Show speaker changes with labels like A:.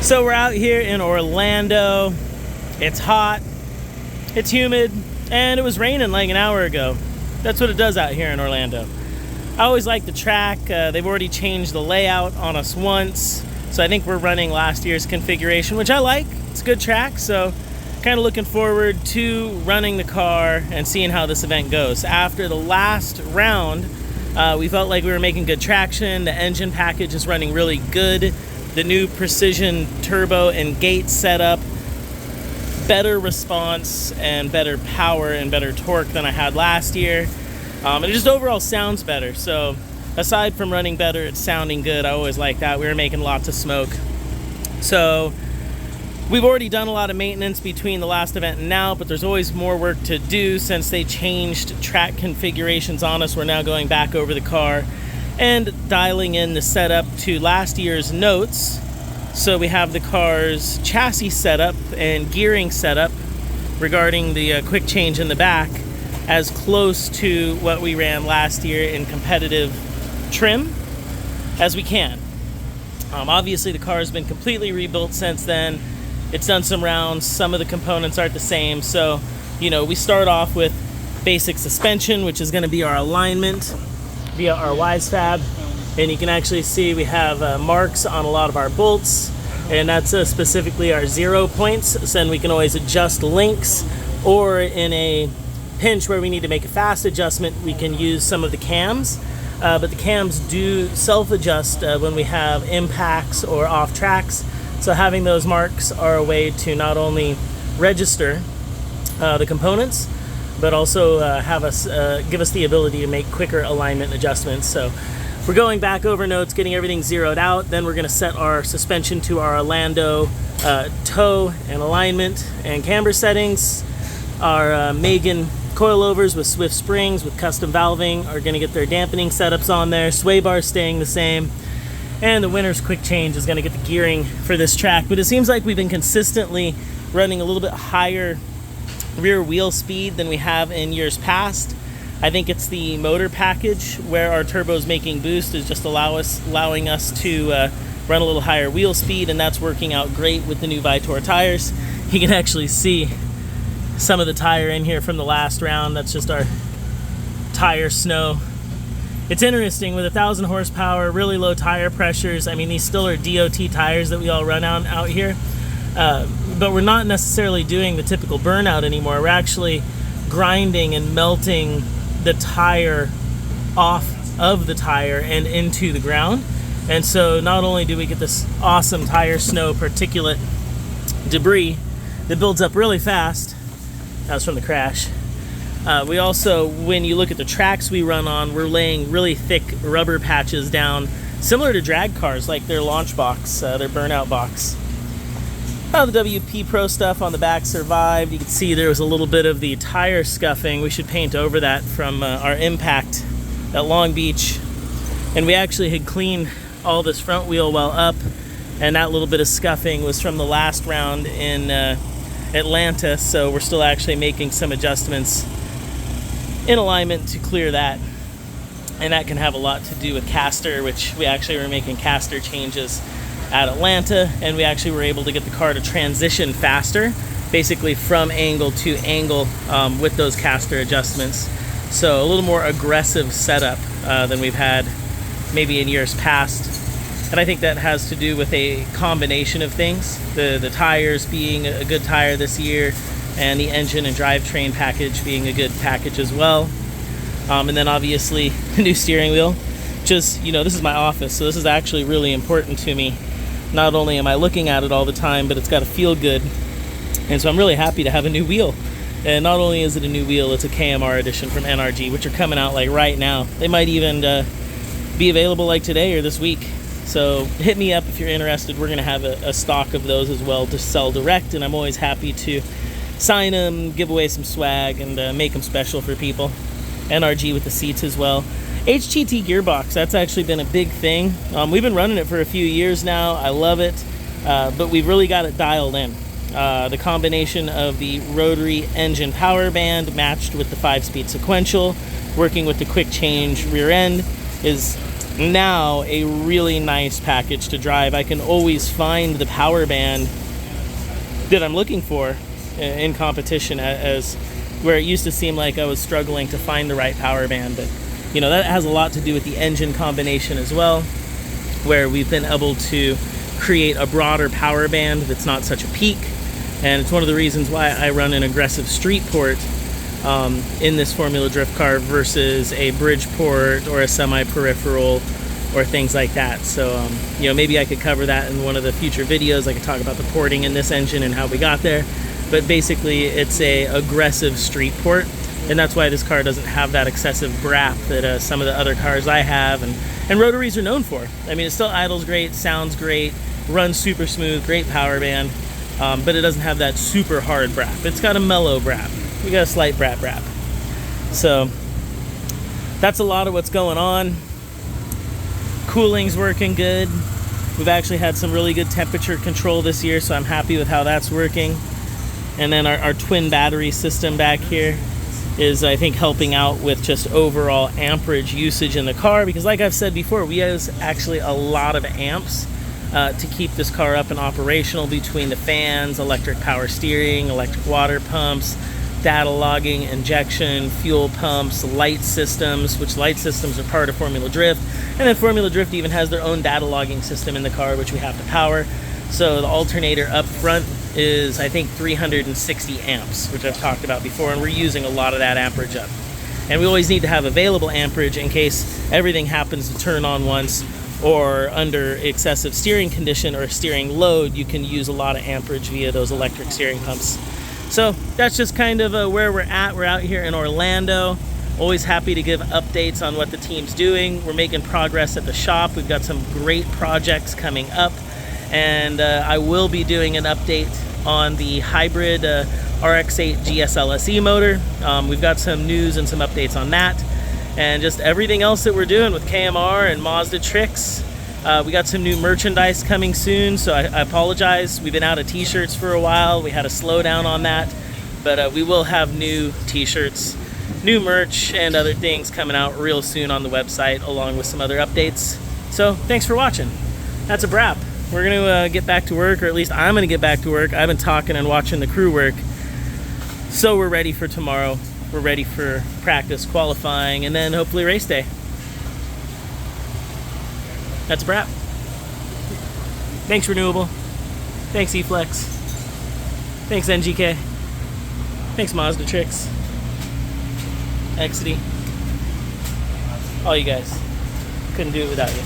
A: So we're out here in Orlando. It's hot, it's humid, and it was raining like an hour ago. That's what it does out here in Orlando. I always like the track. They've already changed the layout on us once, so I think we're running last year's configuration, which I like. It's a good track, so kind of looking forward to running the car and seeing how this event goes. After the last round, we felt like we were making good traction. The engine package is running really good. The new precision turbo and gate setup, better response and better power and better torque than I had last year. And it just overall sounds better. So aside from running better, it's sounding good. I always like that. We were making lots of smoke. So we've already done a lot of maintenance between the last event and now, but there's always more work to do since they changed track configurations on us. We're now going back over the car and dialing in the setup to last year's notes. So we have the car's chassis setup and gearing setup regarding the quick change in the back as close to what we ran last year in competitive trim as we can. Obviously the car has been completely rebuilt since then. It's done some rounds, some of the components aren't the same. So, we start off with basic suspension, which is going to be our alignment via our wise fab. And you can actually see we have marks on a lot of our bolts, and that's specifically our 0 points. So then we can always adjust links, or in a pinch where we need to make a fast adjustment, we can use some of the cams. But the cams do self-adjust when we have impacts or off tracks. So having those marks are a way to not only register the components, but also give us the ability to make quicker alignment adjustments. So we're going back over notes, getting everything zeroed out. Then we're going to set our suspension to our Orlando toe and alignment and camber settings. Our Megan coilovers with Swift springs with custom valving are going to get their dampening setups on there. Sway bar staying the same. And the winner's quick change is going to get the gearing for this track. But it seems like we've been consistently running a little bit higher rear wheel speed than we have in years past. I think it's the motor package where our turbo's making boost is just allowing us to run a little higher wheel speed, and that's working out great with the new Vitor tires. You can actually see some of the tire in here from the last round. That's just our tire snow. It's interesting with 1,000 horsepower, really low tire pressures. I mean, these still are DOT tires that we all run out here, but we're not necessarily doing the typical burnout anymore. We're actually grinding and melting the tire off of the tire and into the ground. And so not only do we get this awesome tire snow particulate debris that builds up really fast, that was from the crash. We also, when you look at the tracks we run on, we're laying really thick rubber patches down, similar to drag cars, like their launch box, their burnout box. The WP Pro stuff on the back survived. You can see there was a little bit of the tire scuffing. We should paint over that from our impact at Long Beach. And we actually had cleaned all this front wheel well up, and that little bit of scuffing was from the last round in Atlanta, so we're still actually making some adjustments in alignment to clear that. And that can have a lot to do with caster, which we actually were making caster changes at Atlanta, and we actually were able to get the car to transition faster, basically from angle to angle with those caster adjustments. So a little more aggressive setup than we've had maybe in years past. And I think that has to do with a combination of things. The tires being a good tire this year, and the engine and drivetrain package being a good package as well. And then obviously the new steering wheel. Just, this is my office, so this is actually really important to me. Not only am I looking at it all the time, but it's got to feel good. And so I'm really happy to have a new wheel. And not only is it a new wheel, it's a KMR edition from NRG, which are coming out like right now. They might even be available like today or this week. So hit me up if you're interested. We're going to have a stock of those as well to sell direct, and I'm always happy to sign them, give away some swag, and make them special for people. NRG with the seats as well. HTT gearbox, that's actually been a big thing. We've been running it for a few years now. I love it, but we've really got it dialed in. The combination of the rotary engine power band matched with the 5-speed sequential, working with the quick change rear end, is now a really nice package to drive. I can always find the power band that I'm looking for in competition, as where it used to seem like I was struggling to find the right power band. But you know, that has a lot to do with the engine combination as well, where we've been able to create a broader power band that's not such a peak. And it's one of the reasons why I run an aggressive street port in this Formula Drift car versus a bridge port or a semi-peripheral or things like that. So you know, maybe I could cover that in one of the future videos. I could talk about the porting in this engine and how we got there. But basically it's a aggressive street port, and that's why this car doesn't have that excessive brap that some of the other cars I have and rotaries are known for. I mean, it still idles great, sounds great, runs super smooth, great power band, but it doesn't have that super hard brap. It's got a mellow brap. We got a slight brap. So that's a lot of what's going on. Cooling's working good. We've actually had some really good temperature control this year, so I'm happy with how that's working. And then our twin battery system back here is, I think, helping out with just overall amperage usage in the car, because like I've said before, we use actually a lot of amps to keep this car up and operational, between the fans, electric power steering, electric water pumps, data logging, injection, fuel pumps, light systems, which light systems are part of Formula Drift. And then Formula Drift even has their own data logging system in the car, which we have to power. So the alternator up front is, I think, 360 amps, which I've talked about before, and we're using a lot of that amperage up. And we always need to have available amperage in case everything happens to turn on once, or under excessive steering condition or steering load, you can use a lot of amperage via those electric steering pumps. So that's just kind of where we're at. We're out here in Orlando. Always happy to give updates on what the team's doing. We're making progress at the shop. We've got some great projects coming up. And I will be doing an update on the hybrid RX8 GSLSE motor. We've got some news and some updates on that. And just everything else that we're doing with KMR and Mazda Tricks. We got some new merchandise coming soon, so I apologize. We've been out of t-shirts for a while. We had a slowdown on that. But we will have new t-shirts, new merch, and other things coming out real soon on the website, along with some other updates. So thanks for watching. That's a wrap. We're going to get back to work, or at least I'm going to get back to work. I've been talking and watching the crew work. So we're ready for tomorrow. We're ready for practice, qualifying, and then hopefully race day. That's a wrap. Thanks, Renewable. Thanks, eFlex. Thanks, NGK. Thanks, Mazda Tricks. Exidy. All you guys. Couldn't do it without you.